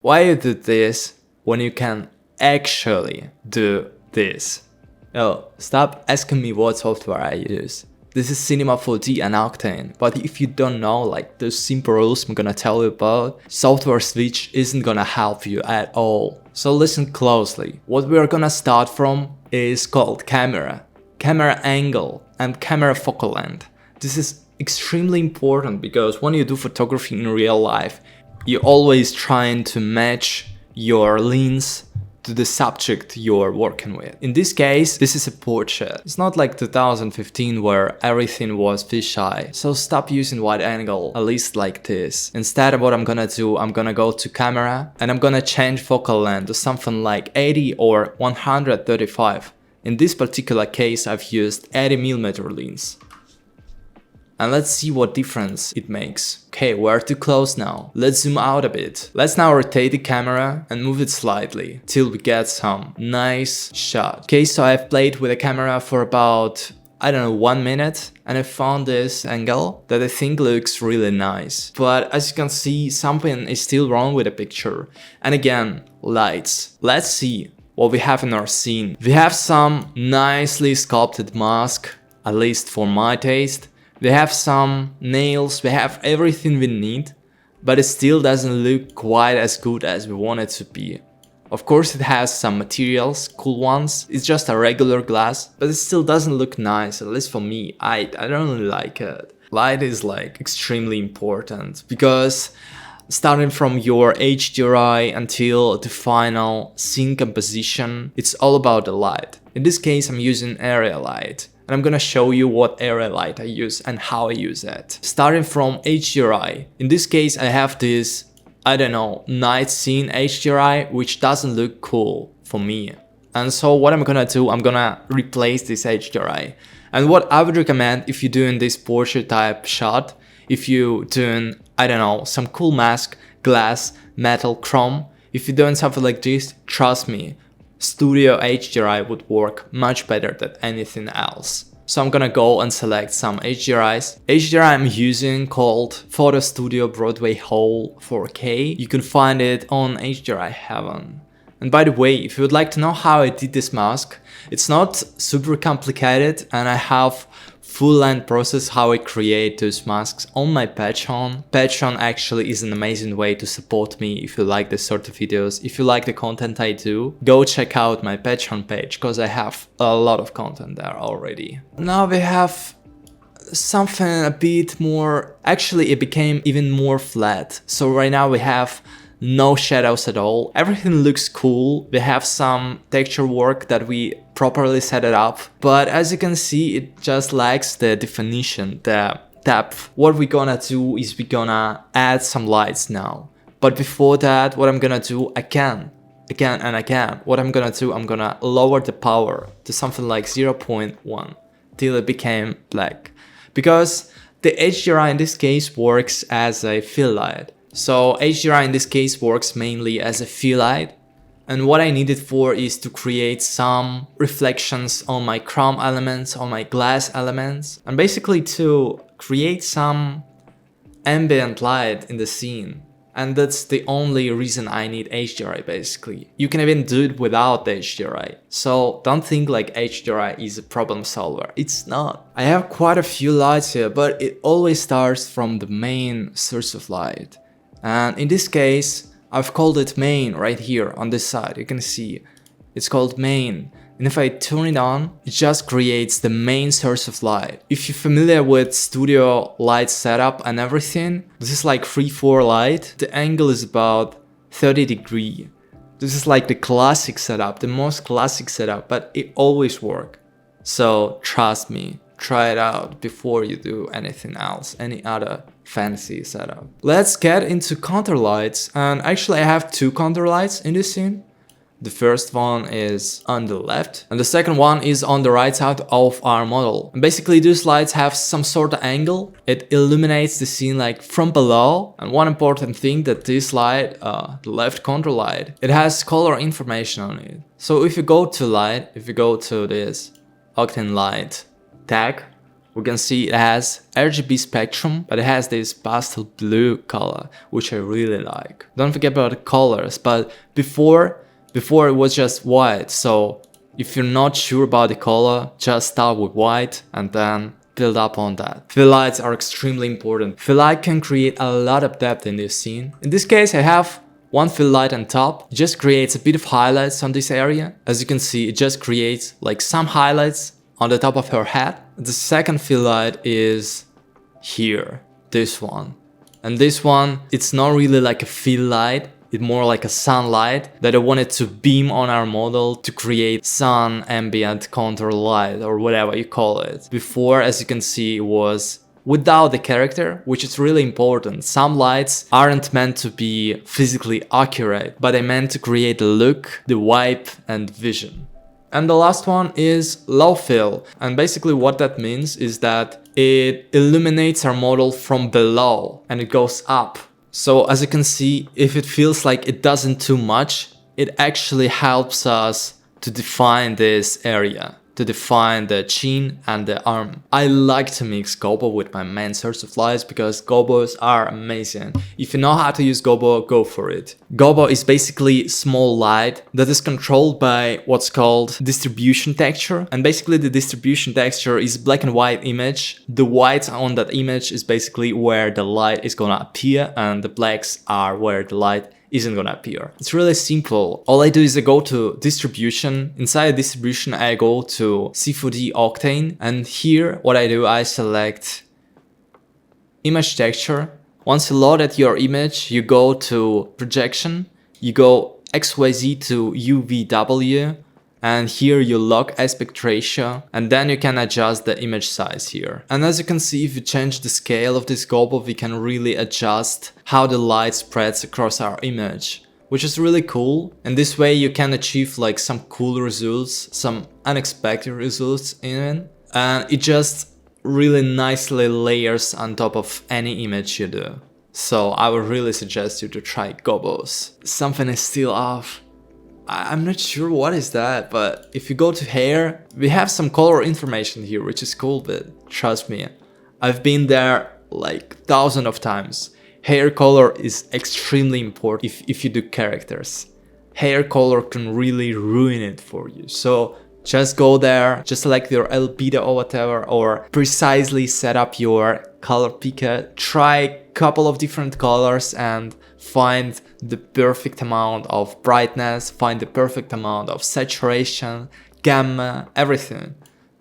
Why you do this when you can actually do this? Oh, stop asking me what software I use. This is Cinema 4D and Octane, but if you don't know like the simple rules I'm gonna tell you about, software switch isn't gonna help you at all. So listen closely. What we are gonna start from is called camera angle, and camera focal length. This is extremely important because when you do photography in real life, you're always trying to match your lens to the subject you're working with. In this case, this is a portrait. It's not like 2015 where everything was fisheye. So stop using wide angle, at least like this. Instead, what I'm gonna do, I'm gonna go to camera and I'm gonna change focal length to something like 80 or 135. In this particular case, I've used 80mm lens. And let's see what difference it makes. Okay, we're too close now. Let's zoom out a bit. Let's now rotate the camera and move it slightly till we get some nice shot. Okay, so I've played with the camera for about, I don't know, 1 minute, and I found this angle that I think looks really nice. But as you can see, something is still wrong with the picture. And again, lights. Let's see what we have in our scene. We have some nicely sculpted mask, at least for my taste. We have some nails, we have everything we need, but it still doesn't look quite as good as we want it to be. Of course it has some materials, cool ones, it's just a regular glass, but it still doesn't look nice, at least for me. I don't really like it. Light is like extremely important, because starting from your HDRI until the final scene composition, it's all about the light. In this case I'm using area light. And I'm gonna show you what area light I use and how I use it. Starting from HDRI. In this case I have this, I don't know, night scene HDRI, which doesn't look cool for me. And so what I'm gonna do, I'm gonna replace this HDRI. And what I would recommend if you're doing this portrait type shot, if you're doing, I don't know, some cool mask, glass, metal, chrome, if you're doing something like this, trust me, Studio HDRI would work much better than anything else. So I'm gonna go and select some HDRIs. HDRI I'm using called Photo Studio Broadway Whole 4K. You can find it on HDRI Heaven. And by the way, if you would like to know how I did this mask, it's not super complicated, and I have full-length process how I create those masks on my Patreon. Patreon actually is an amazing way to support me if you like this sort of videos. If you like the content I do, go check out my Patreon page, because I have a lot of content there already. Now we have something a bit more, actually it became even more flat. So right now we have no shadows at all. Everything looks cool. We have some texture work that we properly set it up, but as you can see, it just lacks the definition, the depth. What we're gonna do is we're gonna add some lights now. But before that, what I'm gonna do again, what I'm gonna do, I'm gonna lower the power to something like 0.1 till it became black. Because the HDRI in this case works as a fill light. So HDRI in this case works mainly as a fill light, and what I need it for is to create some reflections on my chrome elements, on my glass elements, and basically to create some ambient light in the scene. And that's the only reason I need HDRI basically. You can even do it without the HDRI. So don't think like HDRI is a problem solver. It's not. I have quite a few lights here, but it always starts from the main source of light. And in this case, I've called it main right here on this side. You can see it's called main. And if I turn it on, it just creates the main source of light. If you're familiar with studio light setup and everything, this is like 3-4 light. The angle is about 30 degrees. This is like the classic setup, the most classic setup, but it always works. So trust me, try it out before you do anything else, any other fancy setup. Let's get into counter lights, and actually I have two counter lights in this scene. The first one is on the left and the second one is on the right side of our model. And basically these lights have some sort of angle. It illuminates the scene like from below. And one important thing that this light, the left counter light, it has color information on it. So if you go to light, if you go to this Octane light tag, we can see it has RGB spectrum, but it has this pastel blue color, which I really like. Don't forget about the colors, but before it was just white, so if you're not sure about the color, just start with white and then build up on that. Fill lights are extremely important. Fill light can create a lot of depth in this scene. In this case, I have one fill light on top. It just creates a bit of highlights on this area. As you can see, it just creates like some highlights on the top of her head. The second fill light is here, this one. And this one, it's not really like a fill light. It's more like a sunlight that I wanted to beam on our model to create sun ambient contour light or whatever you call it. Before, as you can see, it was without the character, which is really important. Some lights aren't meant to be physically accurate, but they're meant to create the look, the vibe and vision. And the last one is low fill, and basically what that means is that it illuminates our model from below and it goes up. So as you can see, if it feels like it doesn't too much, it actually helps us to define this area, to define the chin and the arm. I like to mix gobo with my main source of lights because gobos are amazing. If you know how to use gobo, go for it. Gobo is basically small light that is controlled by what's called distribution texture. And basically the distribution texture is black and white image. The white on that image is basically where the light is gonna appear, and the blacks are where the light isn't gonna appear. It's really simple. All I do is I go to distribution. Inside distribution, I go to C4D Octane, and here what I do, I select image texture. Once you loaded your image, you go to projection, you go XYZ to UVW, and here you lock aspect ratio, and then you can adjust the image size here. And as you can see, if you change the scale of this gobo, we can really adjust how the light spreads across our image, which is really cool. And this way you can achieve like some cool results, some unexpected results even. And it just really nicely layers on top of any image you do. So I would really suggest you to try gobos. Something is still off. I'm not sure what is that, but if you go to hair, we have some color information here, which is cool, but trust me, I've been there like thousands of times. Hair color is extremely important if you do characters. Hair color can really ruin it for you. So just go there, just select your albedo or whatever, or precisely set up your color picker. Try a couple of different colors and find the perfect amount of brightness, find the perfect amount of saturation, gamma, everything.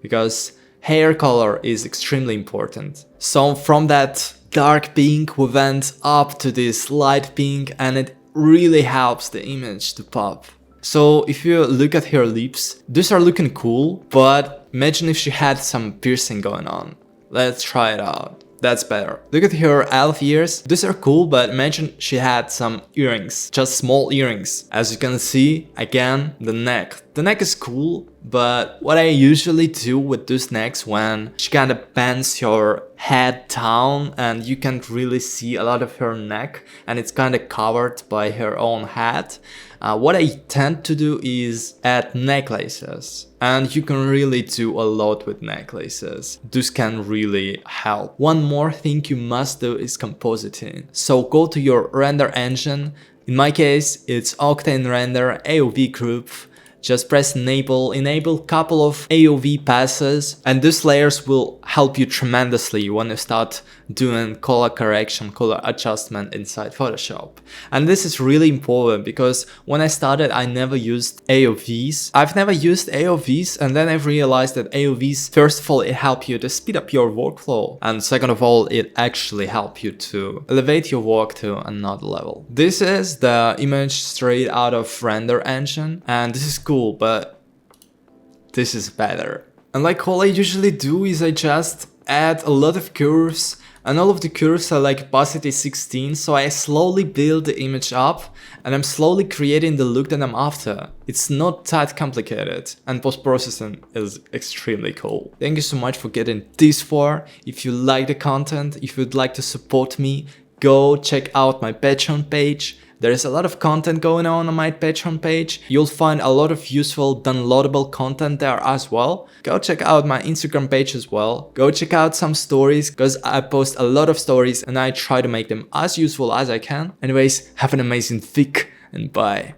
Because hair color is extremely important. So from that dark pink we went up to this light pink, and it really helps the image to pop. So if you look at her lips, these are looking cool, but imagine if she had some piercing going on. Let's try it out. That's better. Look at her elf ears. These are cool, but imagine she had some earrings, just small earrings. As you can see, again, the neck. The neck is cool, but what I usually do with those necks when she kind of bends her head down and you can't really see a lot of her neck and it's kind of covered by her own head. What I tend to do is add necklaces, and you can really do a lot with necklaces. This can really help. One more thing you must do is compositing. So go to your render engine. In my case, it's Octane Render AOV group. Just press enable couple of AOV passes, and these layers will help you tremendously when you start doing color correction, color adjustment inside Photoshop. And this is really important because when I started, I never used AOVs. I've never used AOVs, and then I've realized that AOVs, first of all, it helps you to speed up your workflow, and second of all, it actually helps you to elevate your work to another level. This is the image straight out of render engine, and this is cool, but this is better. And like all I usually do is I just add a lot of curves, and all of the curves are like opacity 16, so I slowly build the image up and I'm slowly creating the look that I'm after. It's not that complicated, and post-processing is extremely cool. Thank you so much for getting this far. If you like the content, if you'd like to support me, go check out my Patreon page. There is a lot of content going on my Patreon page. You'll find a lot of useful downloadable content there as well. Go check out my Instagram page as well. Go check out some stories because I post a lot of stories and I try to make them as useful as I can. Anyways, have an amazing week and bye.